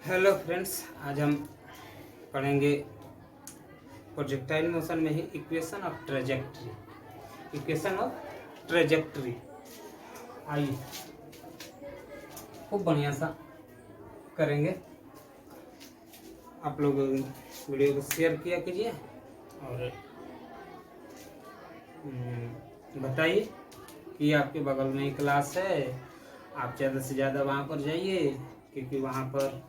Hello friends, आज हम पढ़ेंगे प्रोजेक्टाइल मोशन में ही equation of trajectory. Equation of trajectory आइए खूब बढ़िया सा करेंगे। आप लोग वीडियो को शेयर किया कीजिए और बताइए कि आपके बगल में ही क्लास है, आप ज़्यादा से ज़्यादा वहाँ पर जाइए, क्योंकि वहाँ पर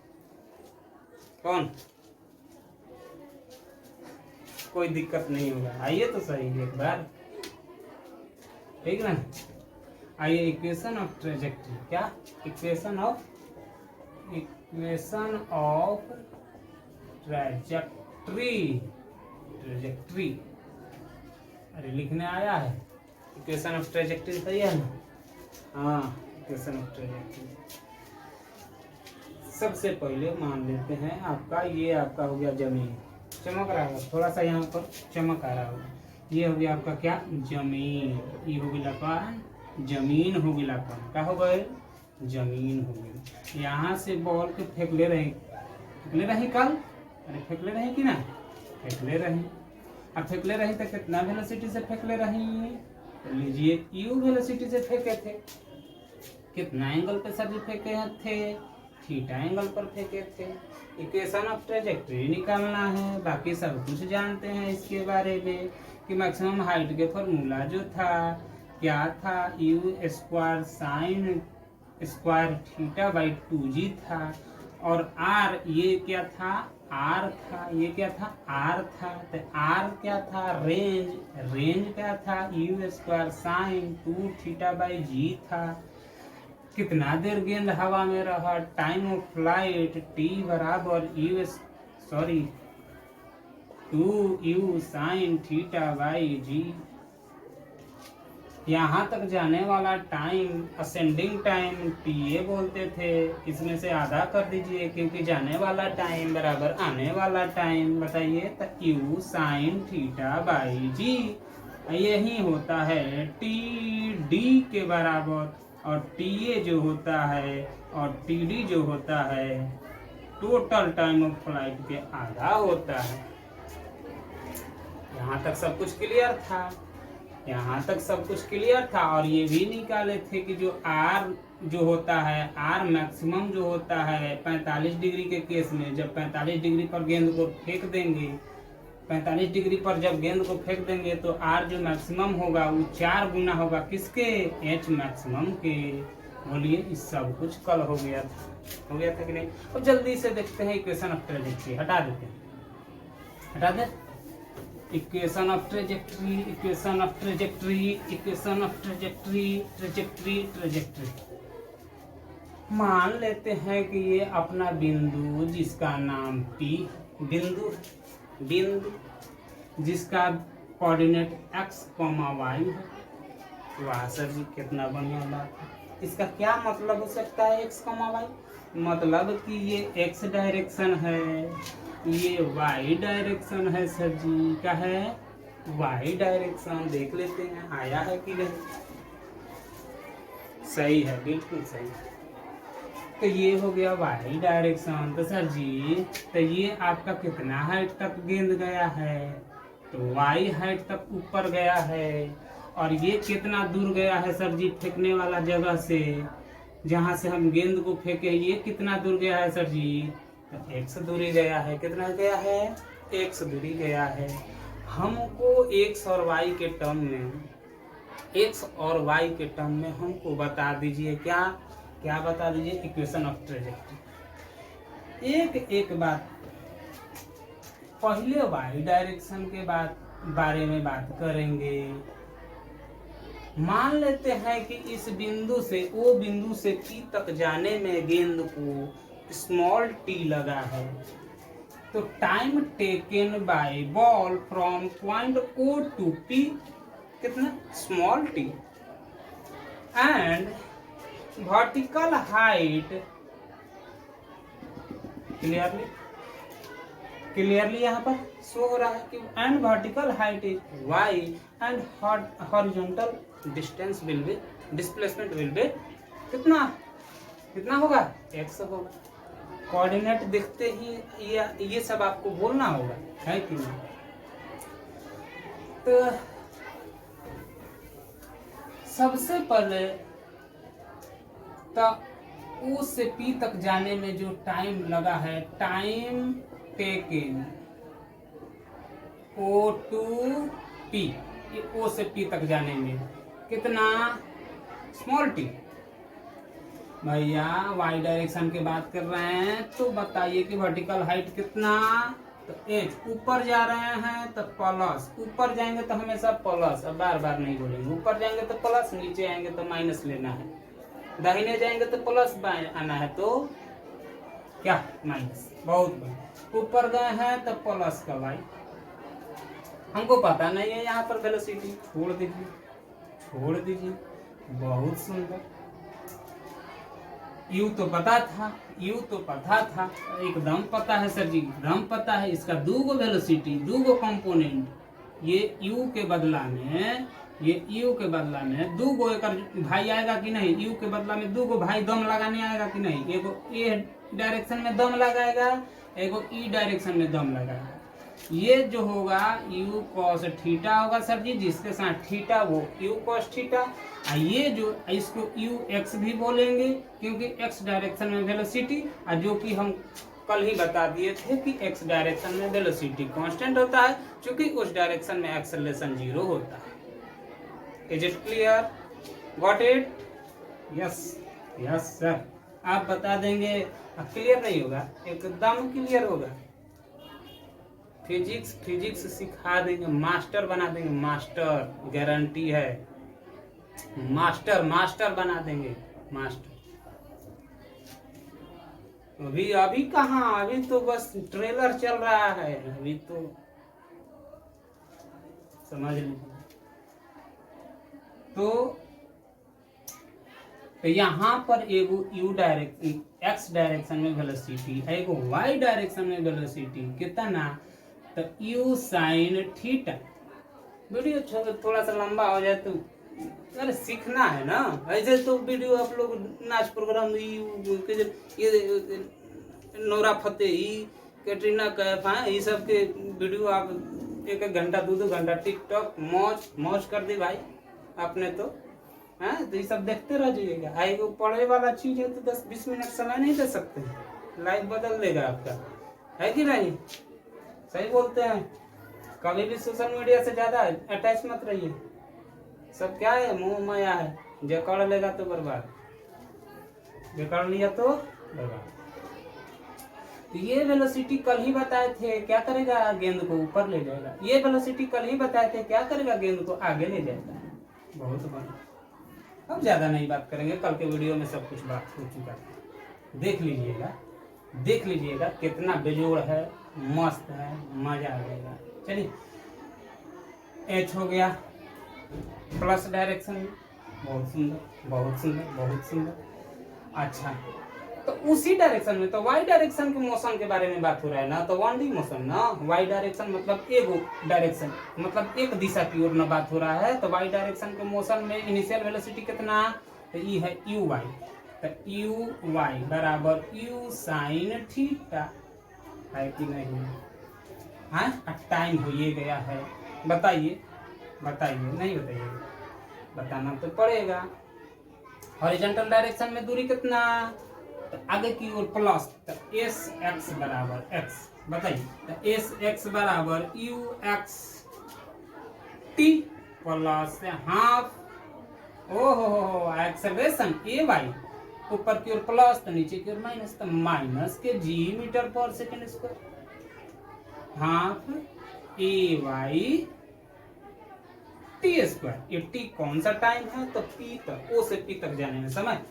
कोई दिक्कत नहीं होगा। आइए तो सही एक बार, ठीक ना। आइए इक्वेशन ऑफ ट्रेजेक्ट्री, क्या इक्वेशन ऑफ ट्रेजेक्ट्री अरे लिखने आया है इक्वेशन ऑफ ट्रेजेक्ट्री, सही है ना। हाँ, इक्वेशन ऑफ ट्रेजेक्ट्री। सबसे पहले मान लेते हैं आपका ये आपका हो गया जमीन, चमक रहा है थोड़ा सा, यहाँ पर चमक आ रहा होगा। ये हो गया आपका क्या, जमीन। ये हो गया कौन, जमीन हो गया कौन, क्या हो गए, जमीन हो गई। यहाँ से बॉल के फेंकले रहे कल, अरे फेंकले रहे कि ना, फेंकले रहे। अब फेंकले रही तो कितना वेलोसिटी से फेंकले रही, तो लीजिए यू वेलोसिटी से फेंके थे। कितना एंगल पे सर फेंके थे, थीटा एंगल पर फेंके थे। इक्वेशन ऑफ ट्रेजेक्ट्री निकालना है, बाकी सब कुछ जानते हैं इसके बारे में कि मैक्सिमम हाइट के फॉर्मूला जो था क्या था, u square sine square theta by 2g था, और आर ये क्या था, आर था, ये क्या था, आर था। तो आर क्या था, रेंज क्या था, u square sine 2 theta by g था। कितना देर गेंद हवा में रहा, टाइम ऑफ फ्लाइट टी बराबर 2u साइन थीटा बाई जी। यहाँ तक जाने वाला टाइम असेंडिंग टाइम टी बोलते थे, इसमें से आधा कर दीजिए क्योंकि जाने वाला टाइम बराबर आने वाला टाइम। बताइए, तो u साइन थीटा बाई जी यही होता है टी डी के बराबर, और TA जो होता है और TD जो होता है टोटल टाइम ऑफ फ्लाइट के आधा होता है। यहाँ तक सब कुछ क्लियर था, यहाँ तक सब कुछ क्लियर था। और ये भी निकाले थे कि जो R जो होता है, R मैक्सिमम जो होता है 45 डिग्री के केस में, जब 45 डिग्री पर गेंद को फेंक देंगे, 45 डिग्री पर जब गेंद को फेंक देंगे तो R जो मैक्सिमम होगा वो 4 गुना होगा किसके, H मैक्सिमम के। बोलिए, इस सब कुछ कल हो गया था कि नहीं। अब जल्दी से देखते हैं इक्वेशन ऑफ ट्रेजेक्ट्री, हटा देते हैं, हटा दे equation of trajectory, equation of trajectory, equation of trajectory, trajectory. मान लेते हैं कि ये अपना बिंदु जिसका नाम P बिंदु जिसका कोऑर्डिनेट x, y है। वाह सर जी, कितना बढ़िया बात है। इसका क्या मतलब हो सकता है x, y? मतलब कि ये x डायरेक्शन है, ये y डायरेक्शन है सर जी। क्या है, y डायरेक्शन। देख लेते हैं आया है कि नहीं। सही है, बिल्कुल सही। तो ये हो गया y डायरेक्शन। तो सर जी, तो ये आपका कितना हाइट तक गेंद गया है, तो y हाइट तक ऊपर गया है। और ये कितना दूर गया है सर जी, फेंकने वाला जगह से, जहाँ से हम गेंद को फेंके, ये कितना दूर गया है सर जी, तो x दूरी गया है। कितना गया है, x दूरी गया है। हमको x और y के टर्म में, x और y के टर्म में हमको बता दीजिए, क्या बता दीजिए, इक्वेशन ऑफ ट्रेजेक्ट्री। एक बात, पहले y डायरेक्शन के बारे में बात करेंगे। मान लेते हैं कि इस बिंदु से O बिंदु से P तक जाने में गेंद को स्मॉल t लगा है, तो time taken by ball from point O to P कितना, small t, and vertical height, clearly यहाँ पर शो हो रहा है कि and vertical height is y and horizontal distance will be, displacement will be कितना होगा, x होगा। कोऑर्डिनेट दिखते ही ये सब आपको बोलना होगा, है कि नहीं? तो सबसे पहले तो U से P तक जाने में जो टाइम लगा है, time taken O to P, O से P तक जाने में कितना, स्मॉल t। भैया y डायरेक्शन की बात कर रहे हैं तो बताइए कि वर्टिकल हाइट कितना, तो h। ऊपर जा रहे हैं तो प्लस, ऊपर जाएंगे तो हमेशा प्लस, अब बार बार नहीं बोलेंगे, ऊपर जाएंगे तो प्लस, नीचे आएंगे तो माइनस लेना है, दाहिने जाएंगे तो प्लस आना है, तो क्या माइनस। बहुत बढ़िया, ऊपर गए हैं तो प्लस का y, हमको पता नहीं है यहाँ पर वेलोसिटी, छोड़ दीजिए छोड़ दीजिए। बहुत सुंदर, यू तो पता था, यू तो पता था, एकदम पता है सर जी, एकदम पता है। इसका दूगो वेलोसिटी, दूगो कंपोनेंट, ये यू के बदला में, ये यू के बदला में दूगो एक भाई आएगा कि नहीं, यू के बदला में दूगो भाई दम लगाने आएगा कि नहीं, एगो ए डायरेक्शन में दम लगाएगा, एगो ई डायरेक्शन में दम लगाएगा। ये जो होगा u cos थीटा होगा सर जी, जिसके साथ थीटा वो u cos थीटा। ये जो इसको u x भी बोलेंगे क्योंकि x डायरेक्शन में वेलोसिटी, और जो कि हम कल ही बता दिए थे कि x डायरेक्शन में वेलोसिटी कांस्टेंट होता है, क्योंकि उस डायरेक्शन में एक्सेलरेशन 0 होता है। Is it clear? Got it? Yes yes sir. आप बता देंगे, क्लियर नहीं होगा, एकदम क्लियर होगा। फिजिक्स सिखा देंगे, मास्टर बना देंगे, मास्टर, गारंटी है, मास्टर बना देंगे, मास्टर। अभी कहाँ, अभी तो बस ट्रेलर चल रहा है, अभी तो समझ लीजिए। तो यहाँ पर एगो u डायरेक्शन, x डायरेक्शन में वेलोसिटी, एगो y डायरेक्शन में वेलोसिटी कितना, तो u साइन थीटा। वीडियो थोड़ा सा लंबा हो जाए तो अरे सीखना है ना, ऐसे तो वीडियो आप लोग नाच प्रोग्राम, ये नोरा फतेही, कैटरीना कैफ, ये सब के वीडियो आप 1-1 घंटा 2-2 घंटा टिकटॉक मौज कर दे भाई आपने तो, है तो ये सब देखते रह जाइएगा। आएगा पढ़े वाला चीज है तो 10-20 मिनट समय नहीं दे सकते, लाइफ बदल देगा आपका, है कि नहीं? सही बोलते हैं। कभी भी सोशल मीडिया से ज्यादा अटैच मत रहिए, सब क्या है, मोह माया है, जकड़ लेगा तो बर्बाद, जकड़ लिया तो बर्बाद। तो ये वेलोसिटी कल ही बताए थे, क्या करेगा, गेंद को ऊपर ले जाएगा। ये वेलोसिटी कल ही बताए थे, क्या करेगा, गेंद को आगे ले जाएगा। बहुत बढ़िया, अब ज्यादा नहीं बात करेंगे, कल के वीडियो में सब कुछ बात हो चुका है। देख लीजिएगा कितना बेजोड़ है, मस्त है, मजा आ जाएगा। चलिए, एच हो गया प्लस डायरेक्शन में, बहुत सुंदर। अच्छा, तो उसी डायरेक्शन में तो y डायरेक्शन के मोशन के बारे में बात हो रहा है ना, तो 1D मोशन ना, y डायरेक्शन मतलब एगो डायरेक्शन, मतलब एक दिशा की ओर ना बात हो रहा है। तो y डायरेक्शन के मोशन में इनिशियल वेलोसिटी कितना, तो ये है uy, तो uy बराबर u साइन थीटा, है कि नहीं? हाँ, टाइम हो ये गया है, बताइए नहीं बताइए, बताना तो पड़ेगा। हॉरिजॉन्टल डायरेक्शन में दूरी कितना, तो आगे की ओर प्लस, तो एस एक्स बराबर एक्स, बताइए, तो एस एक्स बराबर you x T plus half, ओहो एक्सेलरेशन ए वाई, ऊपर की ओर प्लस तो नीचे की ओर माइनस, तो माइनस के जी मीटर पर second square, half a y t square. ये टी कौन सा टाइम है, तो पी तक, ओ से पी तक जाने में समय।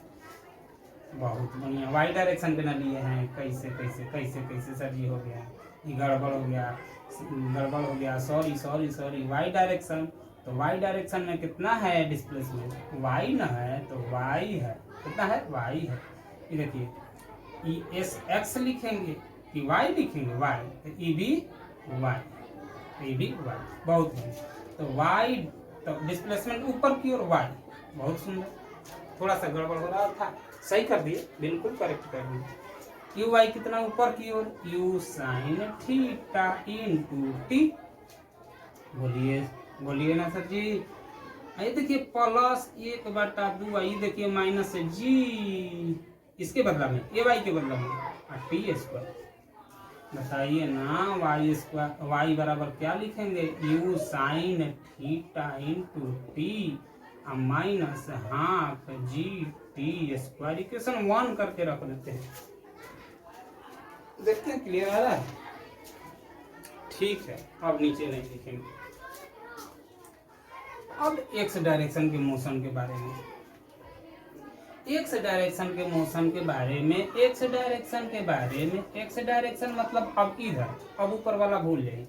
बहुत बढ़िया, वाई डायरेक्शन पे ना लिए हैं, कैसे सर जी हो गया, ये गड़बड़ हो गया, सॉरी। वाई डायरेक्शन, तो वाई डायरेक्शन में कितना है डिस्प्लेसमेंट, वाई ना है तो वाई है, कितना है, वाई है। ये देखिए, ई एस एक्स लिखेंगे कि वाई लिखेंगे, वाई, तो ई भी वाई, बहुत है। तो वाई, तो डिस्प्लेसमेंट ऊपर की ओर वाई, बहुत सुंदर। थोड़ा सा गड़बड़ हो रहा था, सही कर दिए, बिल्कुल करेक्ट कर दिए। यू वाई कितना ऊपर की ओर, u sine theta into t. बोलिए बोलिए ना सर जी। ये देखिए प्लस 1/2, ये देखिए माइनस जी, इसके बदला में ए वाई के बदला में टी स्क्वायर। बताइए ना वाई स्क्वायर, वाई बराबर क्या लिखेंगे, you sine theta into T minus half g T square. Equation 1 करके रख देते हैं। देखते हैं क्लियर आ रहा है। ठीक है, अब नीचे नहीं लिखेंगे। अब एक्स डायरेक्शन के मोशन के बारे में, एक्स डायरेक्शन के मोशन के बारे में, एक्स डायरेक्शन के बारे में, एक्स डायरेक्शन मतलब अब इधर, अब ऊपर वाला भूल जाइए।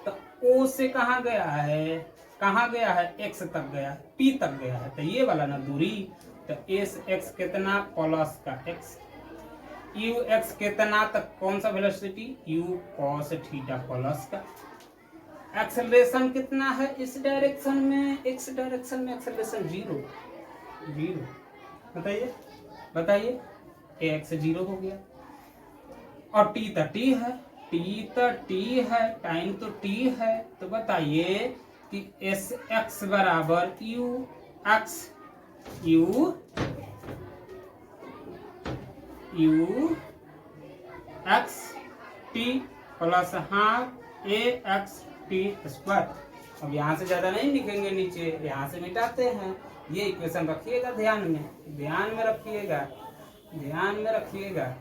तो ओ से कहाँ गया है, कहाँ गया है, एक्स तक गया, पी तक गया है, तो ये वाला ना दूरी, तो एस एक्स कितना प्लस का एक्स, यू एक्स कितना तक, कौन सा velocity, you cos theta plus का। एक्सेलरेशन कितना है इस डायरेक्शन में, एक्स डायरेक्शन में एक्सेलरेशन 0 0। बताइए बताइए, एक्स 0 हो गया, और टी तो टी है, टी तो टी है, टाइम तो टी है। तो बताइए कि एस एक्स बराबर you x, you x T plus half A x T square. अब यहाँ से ज्यादा नहीं लिखेंगे, नीचे यहाँ से मिटाते हैं। ये इक्वेशन रखिएगा ध्यान में, ध्यान में रखिएगा, ध्यान में रखिएगा।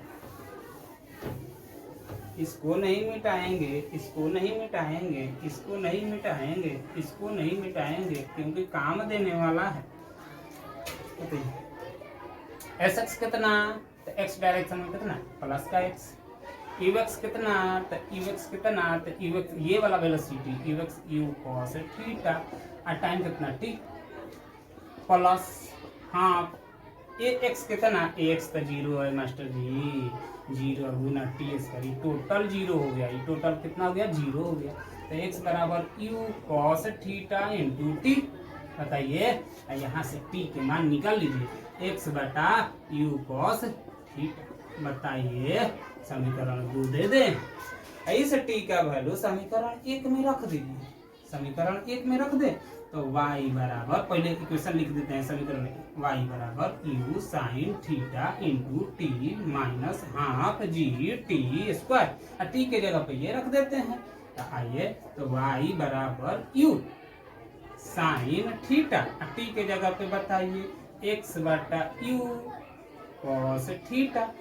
इसको नहीं मिटाएंगे, इसको नहीं मिटाएंगे, इसको नहीं मिटाएंगे, इसको नहीं मिटाएंगे, क्योंकि काम देने वाला है। एस एक्स कितना, तो एक्स डायरेक्शन में कितना, प्लस का एक्स। यू एक्स कितना, तो यू एक्स कितना, तो यू एक्स ये वाला velocity, you x you cos theta, और टाइम कितना टी प्लस हाफ ए एक्स कितना, ए एक्स तो 0 है मास्टर जी, 0 गुना टी स्क्वायर, टोटल 0 हो गया, ये टोटल कितना हो गया, 0 हो गया। तो एक्स बराबर you cos theta into T. बताइए, यहाँ से टी के मान निकाल लीजिए, एक्स बटा यू कॉस थीटा। बताइए समीकरण 2 दे दें, इस टी का वैल्यू समीकरण 1 में रख दीजिए, समीकरण 1 में रख दे। तो y बराबर, पहले इक्वेशन लिख देते हैं समीकरण में, y बराबर you sine theta into T minus half g T square. T के जगह पे ये रख देते हैं। तो आइए, तो y बराबर यू साइन थीटा, टी के जगह पे बताइए x बटा u cos theta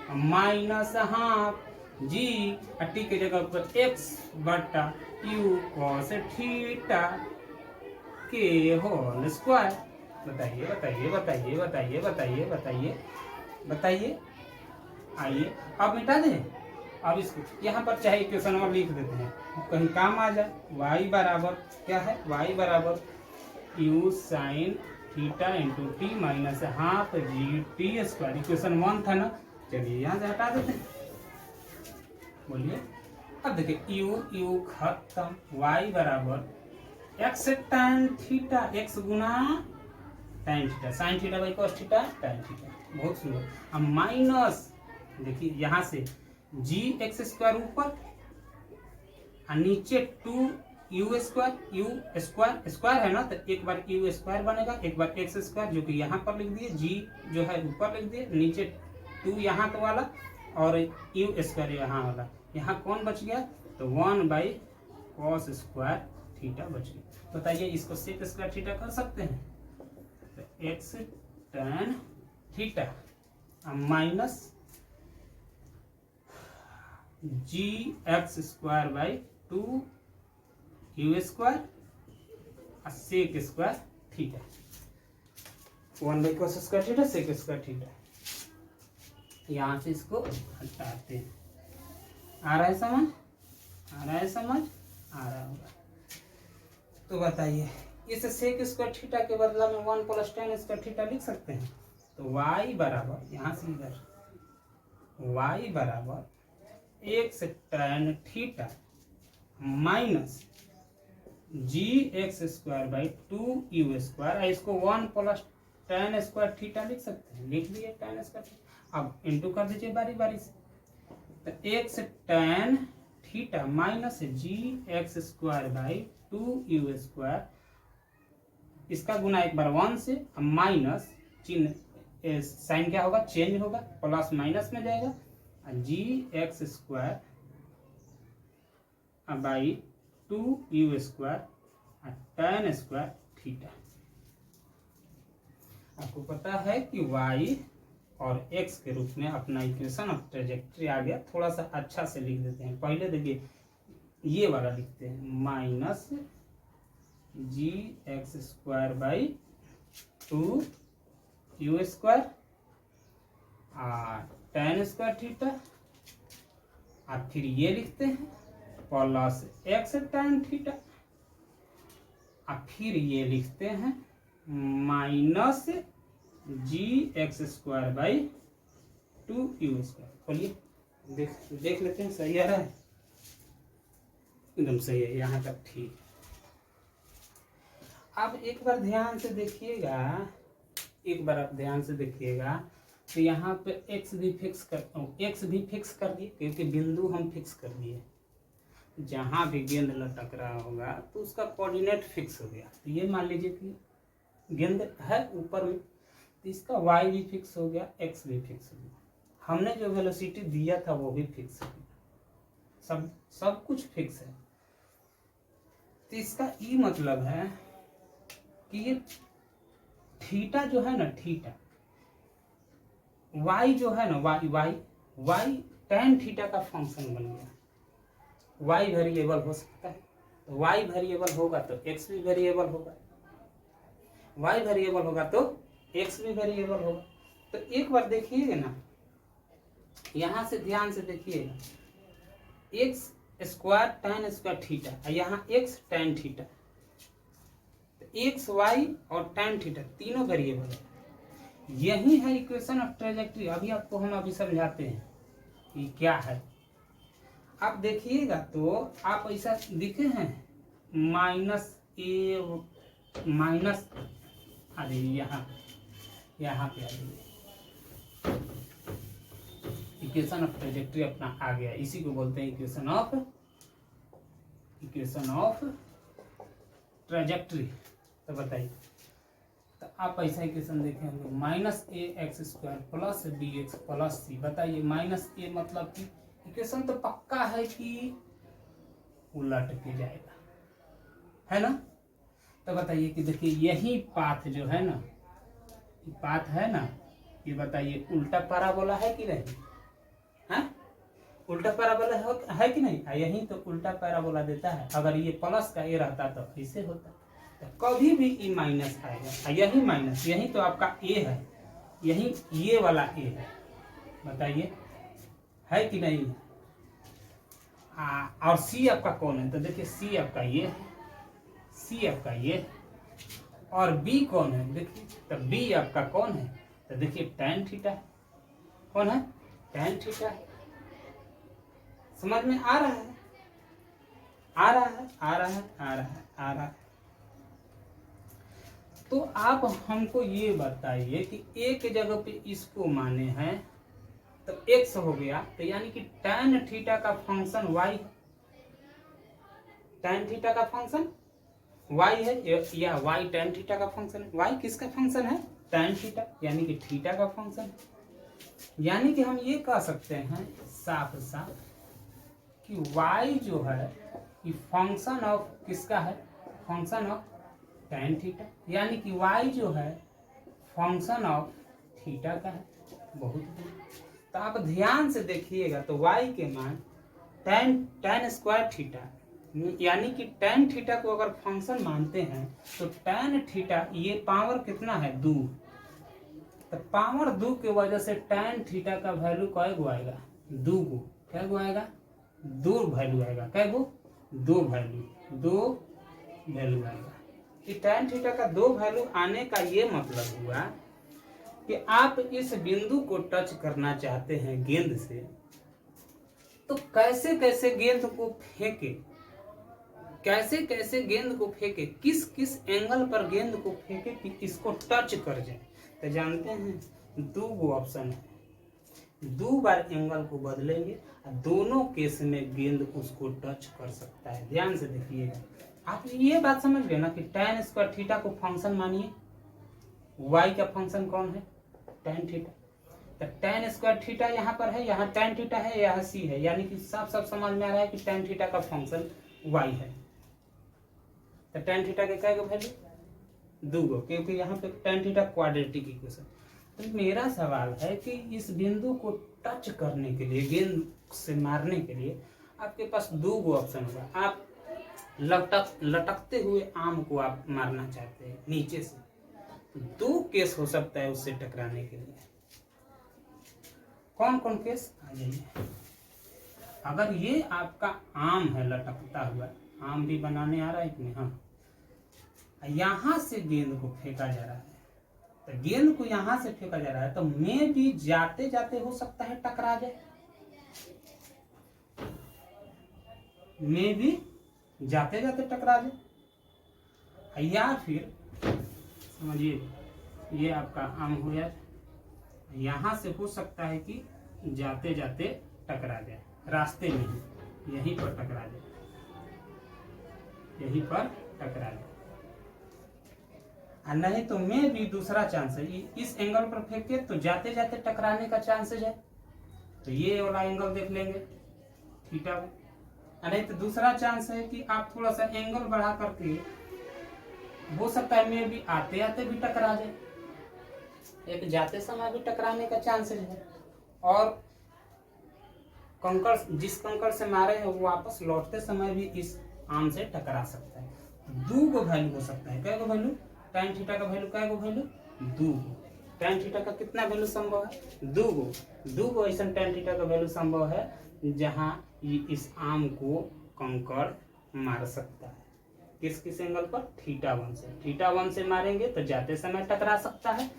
minus half g, t के जगह पर x बटा यू कॉस थीटा के होल स्क्वायर। बताइए बताइए बताइए बताइए बताइए बताइए बताइए। आइए अब मिटा दें, अब इसको यहाँ पर चाहे इक्वेशन और लिख देते हैं, कहीं काम आ जाए। y बराबर क्या है, y बराबर you sine theta into T minus half g T square. Equation 1 था ना, चलिए यहाँ से हटा देते हैं। बोलिए, अब देखिए यू यू खत्म, y बराबर x tan theta, x Guna tan theta, sine theta by cos theta tan theta. बहुत सुंदर। अब माइनस, देखिए यहाँ से जी एक्स स्क्वायर ऊपर और नीचे 2 u square, you square square है ना, तो एक बार यू स्क्वायर बनेगा, एक बार एक्स स्क्वायर, जो कि यहाँ पर लिख दिए, जी जो है ऊपर लिख दिए, नीचे 2 यहाँ तो वाला और यू स्क्वायर यहाँ वाला। यहाँ कौन बच गया, तो 1 बाई कॉस स्क्वायर थीटा बच गया। बताइए, इसको सेक स्क्वायर थीटा कर सकते हैं, तो x tan theta minus g x square by 2 u square sec square theta, 1 by cos square theta sec square theta. यहाँ से इसको हटाते हैं। आ रहा है समझ, आ रहा है समझ, आ रहा होगा। तो बताइए, इस सेक स्क्वायर थीटा के बदला में 1 प्लस tan स्क्वायर थीटा लिख सकते हैं। तो y बराबर, यहाँ से इधर y बराबर x tan theta minus g x square by 2 u square. इसको 1 प्लस tan स्क्वायर थीटा लिख सकते हैं, लिख दिए tan स्क्वायर थीटा। अब इंटू कर दीजिए बारी बारी से, तो x tan theta minus g x square by 2u², इसका गुना एक बार 1 से, माइनस चिन्ह साइन क्या होगा, चेंज होगा, प्लस माइनस में जाएगा, g x square by 2u² tan square theta. आपको पता है कि y और x के रूप में अपना इक्वेशन ऑफ ट्रेजेक्ट्री आ गया। थोड़ा सा अच्छा से लिख देते हैं। पहले देखिए ये वाला लिखते हैं, minus g x square by 2u² tan square theta, और फिर ये लिखते हैं प्लस एक्स tan थीटा, और फिर ये लिखते हैं minus g x square by 2u²। खोलिए देख लेते हैं, सही आ रहा है, एकदम सही है, यहाँ तक ठीक। अब एक बार ध्यान से देखिएगा, एक बार आप ध्यान से देखिएगा, तो यहाँ पे x भी फिक्स कर दिए, क्योंकि बिंदु हम फिक्स कर दिए। जहाँ भी गेंद लटक रहा होगा तो उसका कोऑर्डिनेट फिक्स हो गया। तो ये मान लीजिए कि गेंद है ऊपर में, तो इसका y भी फिक्स हो गया, x भी फिक्स हो गया। हमने जो वेलोसिटी दिया था वो भी फिक्स हो गया, सब कुछ फिक्स है। तो इसका ई मतलब है कि ये थीटा जो है ना, थीटा y जो है ना, y tan थीटा का फंक्शन बन गया। y वेरिएबल हो सकता है, तो y वेरिएबल होगा तो x भी वेरिएबल होगा, y वेरिएबल होगा तो x भी वेरिएबल होगा। तो एक बार देखिएगा ना, यहाँ से ध्यान से देखिएगा, x square tan square theta, यहाँ x tan थीटा, तो x y और tan थीटा तीनों वेरिएबल है। यही है इक्वेशन ऑफ ट्रेजेक्ट्री। अभी आपको हम अभी समझाते हैं कि क्या है। आप देखिएगा तो आप ऐसा लिखे हैं माइनस आ जाइए, यहाँ पे आ जाइए, इक्वेशन ऑफ ट्रेजेक्ट्री अपना आ गया। इसी को बोलते हैं इक्वेशन ऑफ ट्रेजेक्ट्री। तो बताइए, तो आप ऐसा इक्वेशन देखें हम लोग, minus a x square plus b x plus c. बताइए माइनस ए मतलब कि इक्वेशन तो पक्का है कि उलट के जाएगा, है ना। तो बताइए कि देखिए यही पाथ जो है ना, पाथ है ना, ये बताइए उल्टा पैराबोला है कि नहीं है? उल्टा पैराबोला है कि नहीं? यही तो उल्टा पैराबोला देता है। अगर ये प्लस का ए रहता तो ऐसे होता, तो कभी भी ई माइनस आएगा, यही माइनस, यही तो आपका ए है, यही ये वाला ए है। बताइए है कि नहीं? और सी आपका कौन है? तो देखिए सी आपका ये है, सी आपका ये, और बी कौन है? देखिए तो बी आपका कौन है? तो देखिए tan थीटा। कौन है? tan theta. समझ में आ रहा है? आ रहा है, आ रहा है, आ रहा है, आ रहा है। तो आप हमको ये बताइए कि एक जगह पे इसको माने हैं तो x हो गया, तो यानी कि tan थीटा का फंक्शन y, tan थीटा का फंक्शन y है, या y tan थीटा का फंक्शन है। y किसका फंक्शन है? tan थीटा, यानी कि थीटा का फंक्शन। यानी कि हम ये कह सकते हैं साफ साफ कि y जो है ये फंक्शन ऑफ किसका है? फंक्शन ऑफ tan थीटा, यानी कि y जो है फंक्शन ऑफ थीटा का है। बहुत बढ़िया। तो आप ध्यान से देखिएगा तो y के मान tan स्क्वायर थीटा, यानी कि tan थीटा को अगर फंक्शन मानते हैं तो tan थीटा ये पावर कितना है? 2। तो पावर 2 की वजह से tan थीटा का वैल्यू कै गो आएगा? 2 गो। कै गो आएगा? 2 वैल्यू आएगा। कै गो? 2 वैल्यू आएगा। कि tan थीटा का 2 वैल्यू आने का ये मतलब हुआ कि आप इस बिंदु को टच करना चाहते हैं गेंद से, तो कैसे कैसे गेंद को फेंके, कैसे कैसे गेंद को फेंके, किस किस एंगल पर गेंद को फेंके कि इसको टच कर जाए। तो जानते हैं 2 ऑप्शन है। दो बार एंगल को बदलेंगे और दोनों केस में गेंद उसको टच कर सकता है। ध्यान से देखिएगा, आप ये बात समझ गए ना कि tan स्क्वायर थीटा को फंक्शन मानिए, y का फंक्शन कौन है, tan थीटा। तो tan स्क्वायर थीटा यहाँ पर है, यहाँ tan थीटा है, यहाँ c है, यानी कि साफ साफ समझ में आ रहा है कि tan थीटा का फंक्शन y है। तो tan थीटा के क्या वैल्यू, 2, क्योंकि यहाँ पे tan थीटा क्वाड्रेटिक इक्वेशन। तो मेरा सवाल है कि इस बिंदु को टच करने के लिए, गेंद से मारने के लिए आपके पास 2 ऑप्शन होगा। आप लटकते हुए आम को आप मारना चाहते हैं नीचे से, तो 2 केस हो सकता है उससे टकराने के लिए। कौन कौन केस, आ जाइए। अगर ये आपका आम है लटकता हुआ, आम भी बनाने आ रहा है कि नहीं, हाँ, यहां से गेंद को फेंका जा रहा है, तो गेंद को यहां से फेंका जा रहा है, तो मैं भी जाते जाते हो सकता है टकरा जाए, मैं भी जाते जाते टकरा जाए, या फिर समझिए ये आपका आम हो जाए, यहां से हो सकता है कि जाते जाते टकरा जाए, रास्ते में ही यहीं पर टकरा जाए, यहीं पर टकरा जाए। नहीं तो मैं भी दूसरा चांस है, इस एंगल पर फेंके तो जाते जाते टकराने का चांसेज है, तो ये वाला एंगल देख लेंगे थीटा। नहीं तो दूसरा चांस है कि आप थोड़ा सा एंगल बढ़ा करके, हो सकता है मैं भी आते आते भी टकरा जाए, एक जाते समय भी टकराने का चांसेज है, और कंकड़, जिस कंकड़ से मारे हैं वो वापस लौटते समय भी इस आम से टकरा सकता है। 2 वैल्यू हो सकता है, क्या वैल्यू, tan थीटा का वैल्यू, क्या वैल्यू, 2। tan थीटा का कितना वैल्यू संभव है, 2 ऐसा tan थीटा का वैल्यू संभव है जहां इस आम को कंकड़ मार सकता है। किस किस एंगल पर, θ1 से। θ1 से मारेंगे तो जाते समय टकरा सकता है,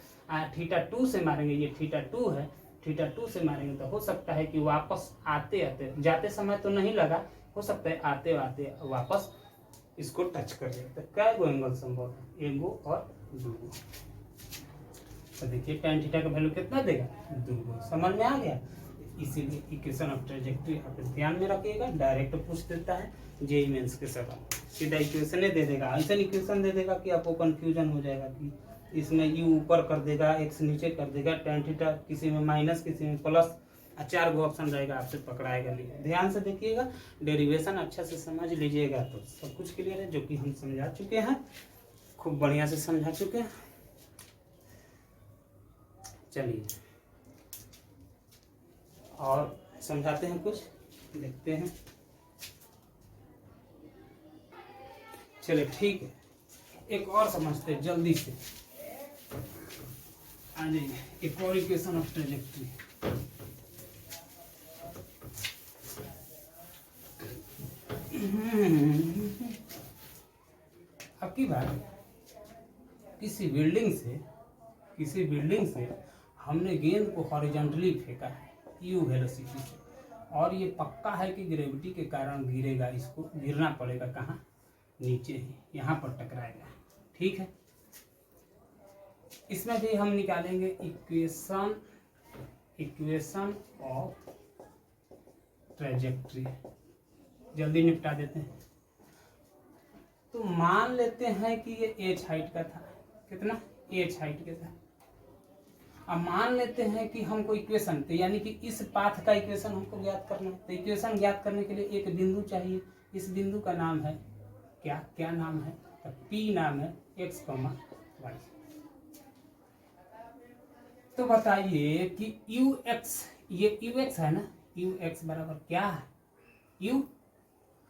θ2 से मारेंगे, ये θ2 है, θ2 से मारेंगे तो हो सकता है कि वापस आते आते, जाते समय तो नहीं लगा, हो सकता है आते आते वापस इसको टच कर ले। तो क्या एंगल संभव है, 1 और 2। तो देखिए tan थीटा का वैल्यू कितना देगा, 2। समझ में आ गया। इसीलिए इक्वेशन ऑफ ट्रेजेक्टरी आप ध्यान में रखिएगा, डायरेक्ट पूछ देता है जेईई मेंस के सवाल, सीधा इक्वेशन दे देगा, ऐसा इक्वेशन दे देगा कि आपको कंफ्यूजन हो जाएगा कि इसमें यू ऊपर कर देगा, एक्स नीचे कर देगा, tan थीटा किसी में माइनस किसी में प्लस, 4 ऑप्शन रहेगा, आपसे पकड़ाएगा नहीं। ध्यान से देखिएगा, डेरिवेशन अच्छा से समझ लीजिएगा तो सब कुछ क्लियर है, जो कि हम समझा चुके हैं, खूब बढ़िया से समझा चुके हैं। चलिए और समझाते हैं, कुछ देखते हैं। चलिए ठीक है, एक और समझते हैं जल्दी से, आ जाइए। एक और इक्वेशन ऑफ ट्रेजेक्टरी, अब की बात, किसी बिल्डिंग से हमने गेंद को हॉरिजॉन्टली फेंका है यू वेलोसिटी से, और ये पक्का है कि ग्रेविटी के कारण गिरेगा, इसको गिरना पड़ेगा कहाँ, नीचे ही, यहाँ पर टकराएगा। ठीक है, इसमें भी हम निकालेंगे इक्वेशन ऑफ ट्रेजेक्टरी, जल्दी निपटा देते हैं। तो मान लेते हैं कि ये h हाइट का था, कितना, h हाइट का था। अब मान लेते हैं कि हमको इक्वेशन, तो यानी कि इस पाथ का इक्वेशन हमको ज्ञात करना है। तो इक्वेशन ज्ञात करने के लिए एक बिंदु चाहिए, इस बिंदु का नाम है क्या नाम है, तो P नाम है, x, y। तो बताइए कि ux, ये ux है ना, ux बराबर क्या है, u,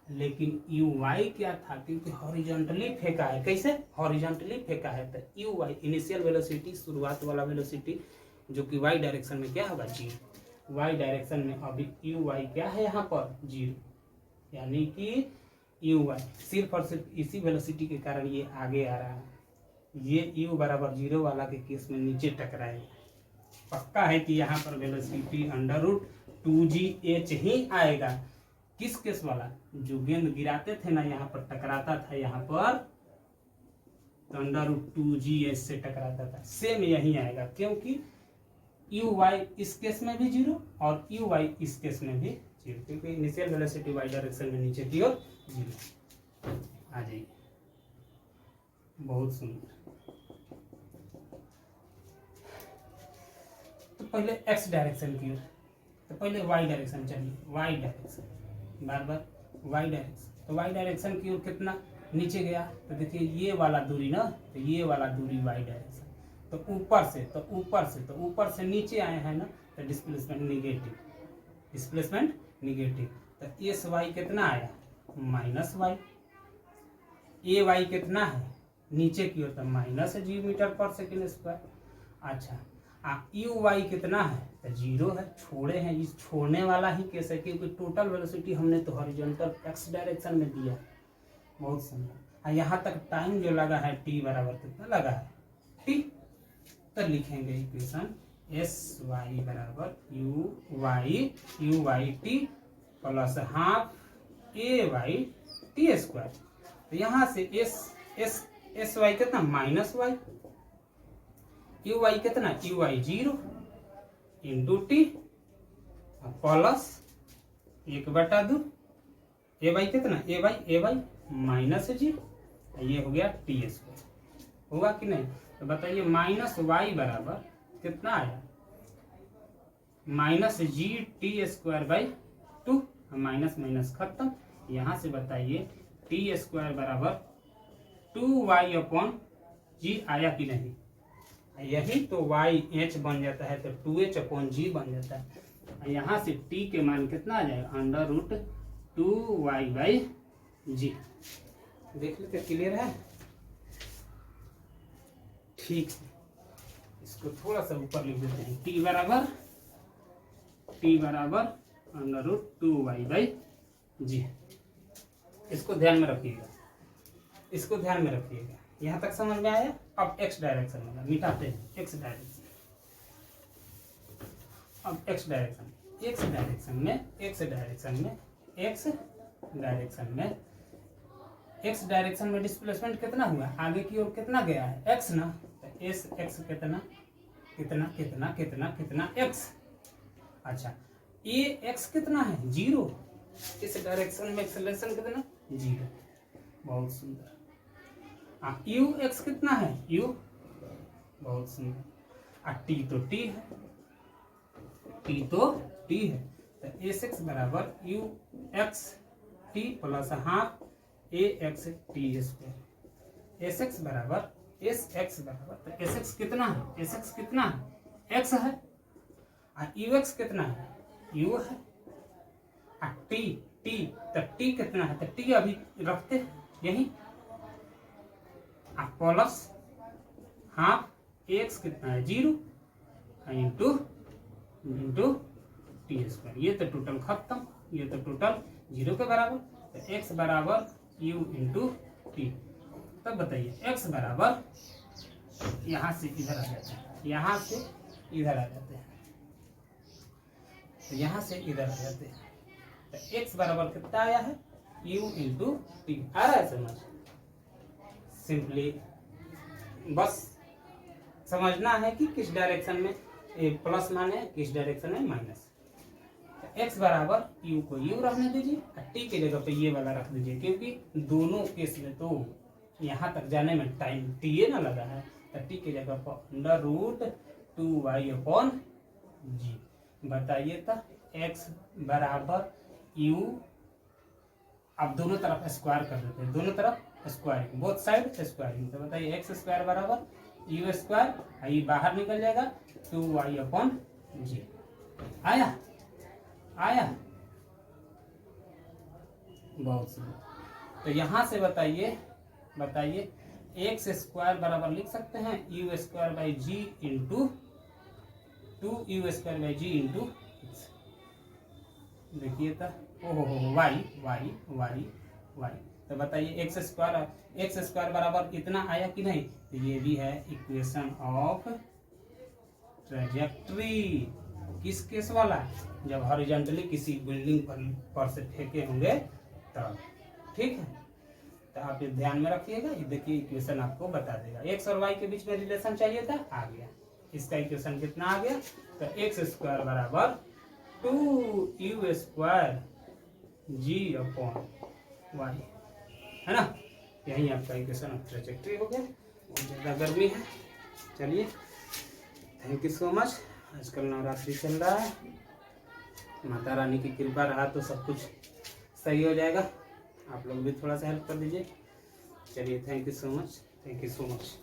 लेकिन uy क्या था, क्योंकि हॉरिजॉन्टली फेंका है। कैसे, हॉरिजॉन्टली फेंका है, तो uy इनिशियल वेलोसिटी, शुरुआत वाला वेलोसिटी, जो कि y डायरेक्शन में क्या होगा, 0। y डायरेक्शन में अभी uy क्या है, यहाँ पर 0, यानी कि uy सिर्फ और सिर्फ इसी वेलोसिटी के कारण ये आगे आ रहा है। ये u बराबर 0 वाला के केस में नीचे टकराएगा, पक्का है कि यहाँ पर वेलोसिटी √2gh ही आएगा। किस केस वाला, जो गेंद गिराते थे ना, यहाँ पर टकराता था, यहाँ पर तो √2gh से टकराता था, सेम यही आएगा, क्योंकि यू वाई इस केस में भी जीरो और यू वाई इस केस में भी जीरो, क्योंकि इनिशियल वेलोसिटी वाई डायरेक्शन में नीचे की ओर जीरो। आ जाइए, बहुत सुंदर। तो पहले एक्स डायरेक्शन की ओर, तो पहले वाई डायरेक्शन चलिए, वाई डायरेक्शन, बार बार वाई डायरेक्शन। तो वाई डायरेक्शन की ओर कितना नीचे गया, तो देखिए ये वाला दूरी ना, तो ये वाला दूरी वाई डायरेक्शन, तो ऊपर से नीचे आए हैं ना, तो डिस्प्लेसमेंट निगेटिव, डिस्प्लेसमेंट निगेटिव। तो एस वाई कितना आया, माइनस वाई। ए वाई कितना है नीचे की ओर, तो माइनस जी मीटर पर सेकेंड स्क्वायर। अच्छा, यू वाई कितना है, तो जीरो है, छोड़े हैं, इस छोड़ने वाला ही केस है, क्योंकि टोटल वेलोसिटी हमने तो हॉरिजॉन्टल एक्स डायरेक्शन में दिया। बहुत सुंदर। यहाँ तक टाइम जो लगा है टी बराबर कितना लगा है, टी। तो लिखेंगे इक्वेशन एस वाई बराबर u y t plus half a y t square. तो यहाँ से एस वाई कितना, माइनस वाई, यू वाई कितना, u y zero into t plus 1/2, a y कितना, ए वाई माइनस जी, ये हो गया टी स्क्वायर। होगा कि नहीं, तो बताइए माइनस वाई बराबर कितना आया, minus G T square by 2, minus minus खत्म। यहाँ से बताइए टी स्क्वायर बराबर 2y अपॉन जी आया कि नहीं, यही तो y h बन जाता है, तो 2h अपॉन जी बन जाता है। यहाँ से t के मान कितना आ जाएगा, √2y बाई जी। देख लेते, क्लियर है, ठीक है। इसको थोड़ा सा ऊपर लिख देते हैं, t बराबर √2y बाई जी। इसको ध्यान में रखिएगा, इसको ध्यान में रखिएगा। यहाँ तक समझ में आया। अब एक्स डायरेक्शन में मिटाते हैं, एक्स डायरेक्शन। अब एक्स डायरेक्शन में डिस्प्लेसमेंट कितना हुआ, आगे की ओर कितना गया है, एक्स ना, तो एस एक्स कितना कितना कितना कितना कितना एक्स। अच्छा, ए एक्स कितना है, जीरो, इस डायरेक्शन में एक्सेलरेशन कितना, जीरो। बहुत सुंदर। यू एक्स कितना है, यू, बहुत सुंदर। टी तो टी है, तो एस एक्स बराबर you x T plus half A x T square. S x बराबर तो एस एक्स कितना है, एक्स है। यू एक्स कितना है, यू है। टी तो टी कितना है, तो टी अभी रखते यही, प्लस हाफ एक्स कितना है, जीरो इंटू टी स्क्वायर। ये तो टोटल खत्म, ये तो टोटल जीरो के बराबर। तो एक्स बराबर यू इंटू टी। तब बताइए एक्स बराबर, यहाँ से इधर आ जाते हैं, यहाँ से इधर आ जाते हैं, तो यहाँ से इधर आ जाते हैं। तो एक्स बराबर कितना आया है, यू इंटू टी। आ रहा है समझ, सिंपली बस समझना है कि किस डायरेक्शन में प्लस मान है, किस डायरेक्शन में माइनस। एक्स बराबर यू को यू रहने दीजिए, टी की जगह पे ये वाला रख दीजिए, क्योंकि दोनों केस में तो यहाँ तक जाने में टाइम टी ना लगा है। तो टी की जगह पर √2y अपॉन जी। बताइए तो एक्स बराबर यू, अब दोनों तरफ स्क्वायर कर देते हैं, दोनों तरफ स्क्वायरिंग, बोथ साइड स्क्वायरिंग। तो बताइए एक्स स्क्वायर बराबर यू स्क्वायर, ये बाहर निकल जाएगा 2y अपॉन जी। आया बहुत सुंदर। तो यहाँ से बताइए एक्स स्क्वायर बराबर लिख सकते हैं u square by g into 2u square by g into x. देखिए तो वाई। तो बताइए एक्स स्क्वायर बराबर इतना आया कि नहीं। तो ये भी है इक्वेशन ऑफ ट्रैजेक्टरी। किस केस वाला, जब हॉरिजॉन्टली किसी बिल्डिंग पर से फेंके होंगे तब। ठीक है, तो आप ये ध्यान में रखिएगा। ये देखिए इक्वेशन आपको बता देगा। एक्स और वाई के बीच में रिलेशन चाहिए था, आ गया। इसका इक्वेशन कितना आ गया? तो एक्स स्क्वायर बराबर 2u स्क्वायर जी अपॉन वाई, है ना। यही आपका इक्वेशन ऑफ ट्रेजेक्टरी हो गया। बहुत ज़्यादा गर्मी है। चलिए, थैंक यू सो मच। आजकल नवरात्रि चल रहा है, माता रानी की कृपा रहा तो सब कुछ सही हो जाएगा। आप लोग भी थोड़ा सा हेल्प कर दीजिए। चलिए, thank you so much, thank you so much.